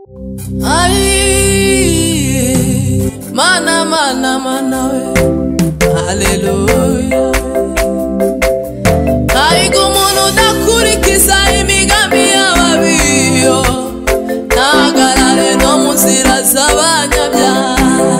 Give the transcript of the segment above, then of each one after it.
Ay, mana mana mana we, hallelujah. Haiga umuntu udakurikiza imigambi y'ababiyo, ntahagarare no mu nzira z'abanyabyaha.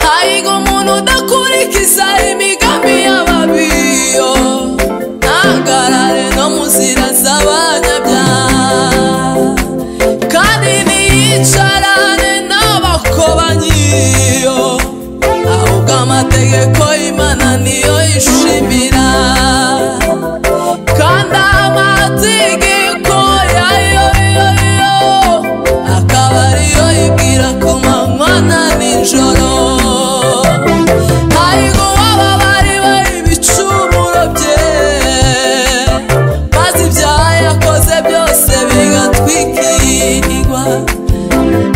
Haiga umuntu udakurikiza imigambi y'ababiyo, ntahagarare no mu nzira z'abanyabyaha. Kandi niyicarane n'abakobanyiyo, ahubwo amategeko y'Imana niyo yishimira. Kandi amategeko yayo akaba ariyo yibwira ku manywa na nijoro. Haiga uwababariwe ibicumuro bye, maze ibyaha yakoze byose bigatwikirirwa.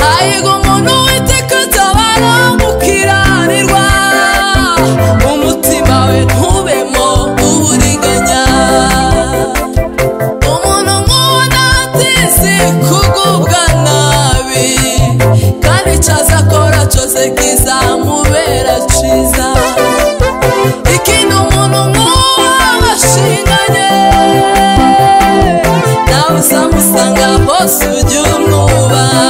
Haiga umuntu w'iteka atabara gukiranirwa, umutima we ntubemo uburiganya. Umuntu nk'uwo ntatizi kugubwa nabi, kandi icyo azakora cyose kizamubera cyiza. Ikindi umuntu nk'uwo bashinganye, nawe uzamusanga hose ujye umwubaha.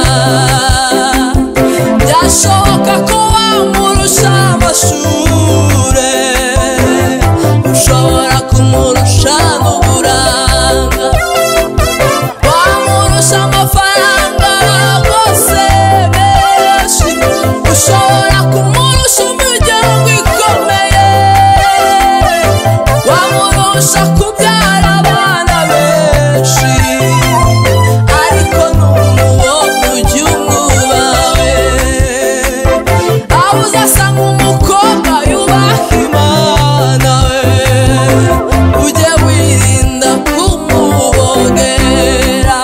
Byashoboka ko wamurusha amashure, ushobora kumurusha n'uburanga, wamurusha amafaranga rwose menshi, ushobora kumurusha imiryango ikomeye, wamurusha kubyara abana benshi, ariko n'uwo ujye umwubahe. Aho uzasanga umukobwa yubaha Imana we, ujye wirinda kumubogera.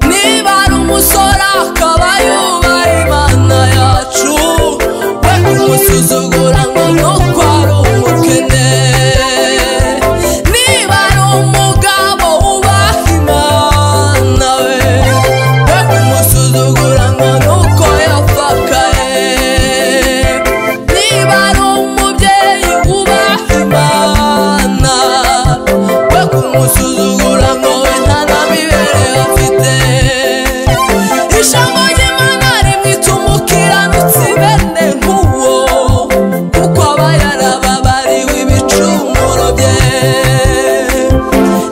Niba ari umusore akaba yubaha Imana yacu, we kumusuzugura ngo nuko ari umukene. Niba ari umugabo wubaha Imana we, we kumusuzugura ngo nuko yafakaye. Niba ari umubyeyi wubaha Imana, we kumusuzugura ngo we nta na mibere afite. Ijambo ry'Imana rimwita umukiranutsi bene nk'uwo, kuko aba yarababariwe ibicumuro bye.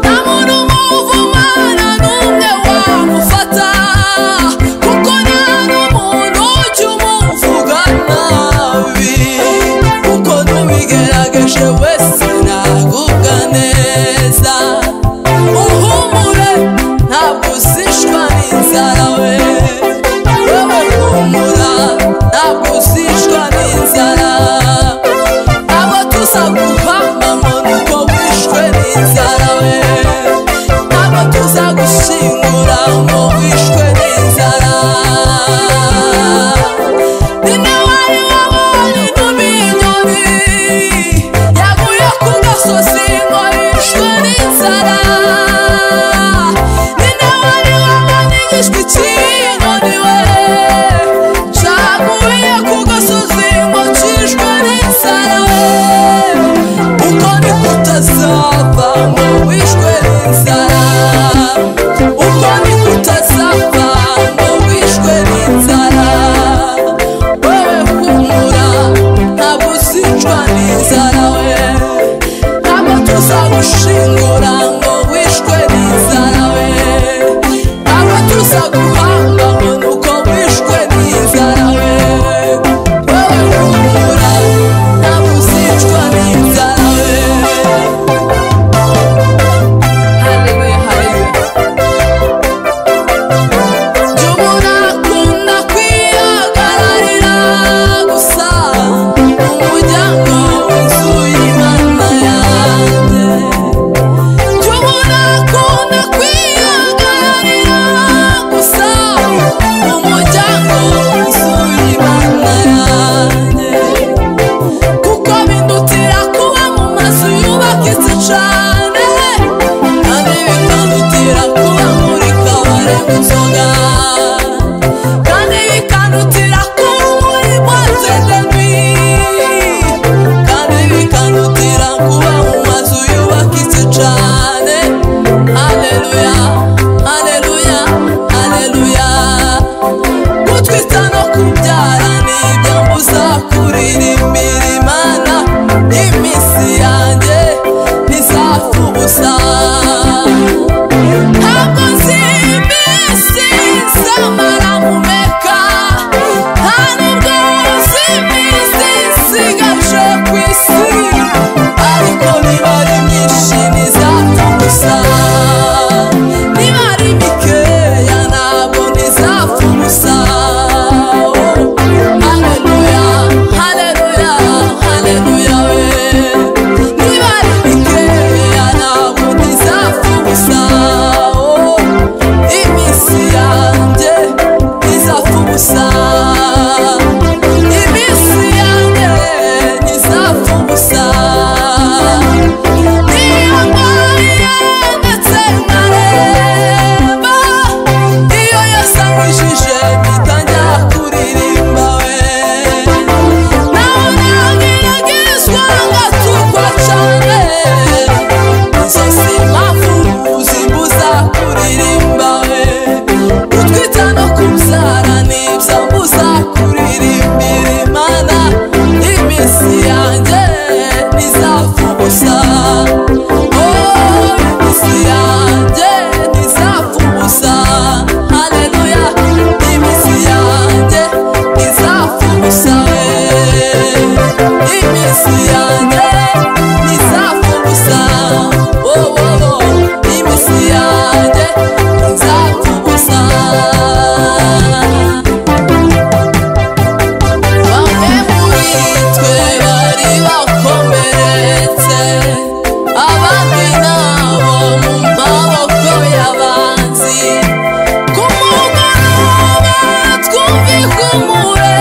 Nta muntu umuvumana n'umwe wamufata, kuko nta n'umuntu ujya umuvuga nabi, kuko n'ubigerageje wese nagubwa neza. Uhumure ntabwo uzishwa n'inzara we, wewe humura ntabwo uzishwa n'inzara. Ntabwo tuzaguhamba ngo nuko wishwe n'inzara we, ntabwo tuzagushingura ngo wishwe n'inzara. Ninde wari wabonye inuma y'inyoni yaguye ku gasozi ngo yishwe n'inzara? Ninde wari wabonye igishwi cy'inyoni we cyaguye ku gasozi ngo cyishwe n'inzara we? Uko niko utazapfa ngo wishwe n'inzara, uko niko utazapfa nzoga kandi bikanutira kuba boîte de nuit kandi bikanutira kuba mu mazu yubakitse cane. Haleluya haleluya haleluya. Gutwita no kubyara nibyo mbuza kuririmbira Imana, iminsi yanjye ntizapfa ubusa. Ntabwo nzi iminsi nzamara mpumeka, nta nubwo nzi iminsi nsigaje ku isi, ariko niba ari myinshi ntizapfa ubusa, niba ari mikeya ntabwo ntizapfa ubusa. Haleluya haleluya haleluya we, niba ari mikeya ntabwo ntizapfa ubusa, iminsi yanjye ntizapfa ubusa, iminsi yanjye ntizapfa ubusa. Niyo mbaye ndetse nkareba, iyo Yesu ankijije mpita njya kuririmba we, naho nageragezwa ngatukwa cane, izo si impamvu zimbuza kuririmba we. Gutwita no kubyara nibyo mbuza kuririmbira Imana, iminsi yanjye ntizapfa ubusa, iminsi yanjye ntizapfa ubusa. Haleluya, iminsi yanjye ntizapfa ubusa we, iminsi yanjye ntizapfa ubusa, iminsi yanjye ntizapfa ubusa. Bamwe muri twe bari bakomeretse, abandi nabo mu maboko y'abanzi. Ku mugoroba twumva ihumure,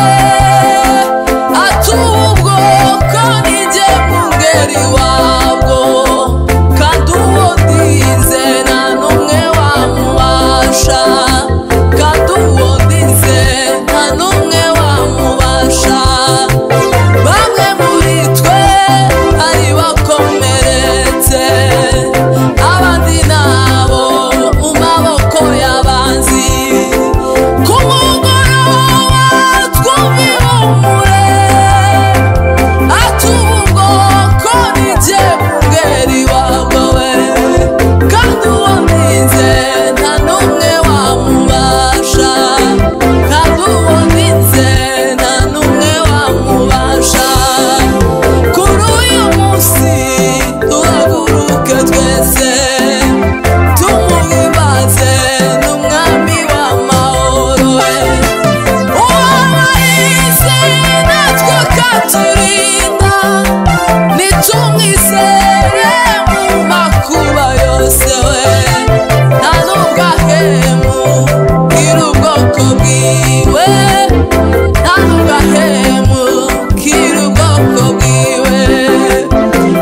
ati ubu bwoko ni jye mwungeri wabwo, kandi uwo ndize nta n'umwe wamubasha, kandi uwo ndize nta n'umwe wamubasha. Bamwe muri twe bari bakomeretse, abandi nabo mu maboko y'abanzi. Ku mugoroba twumva ihumure, ati ubu bwoko ni jye mwungeri wabwo we, kandi uwo ndize nta n'umwe wamubasha, kandi uwo ndize nta n'umwe wamubasha. Kuri uyu munsi duhaguruke twese tumuhimbaze, n'umwami w'amahoro we, uwabarinze natwe akaturinda, nitumwizere mu makuba yose we, nta nubwo ahemukira ubwoko bwiwe, nta nubwo ahemukira ubwoko bwiwe,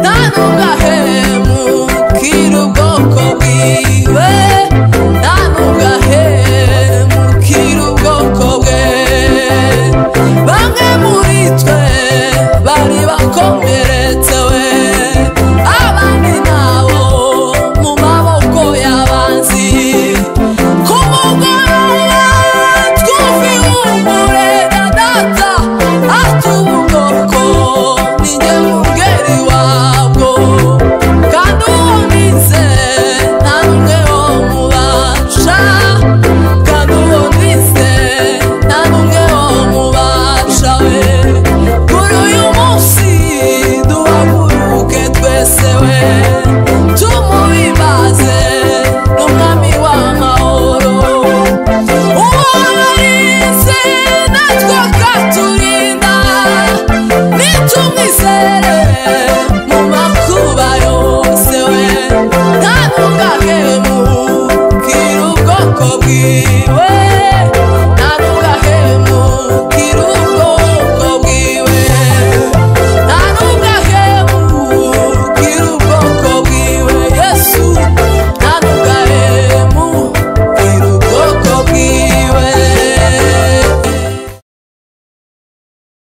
nta nubwo ahemukira ubwoko bwiwe, nta nubwo ahemukira ubwoko bwe. Bamwe muri twe bari bakomeretse we, abandi nabo mu maboko y'abanzi. Ku mugoroba twumva ihumure na data, ati ubu bwoko ni jye mwungeri wabwo, kandi uwo ndize nta n'umwe wamubasha, kandi uwo ndize nta n'umwe wamubasha we. Kuri uyu munsi duhaguruke twese we, tumuhimbaze, n'umwami w'amahoro, uwabarinze natwe akaturinda, nitumwizere mu makuba yose we, nta nubwo ahemukira ubwoko bwiwe,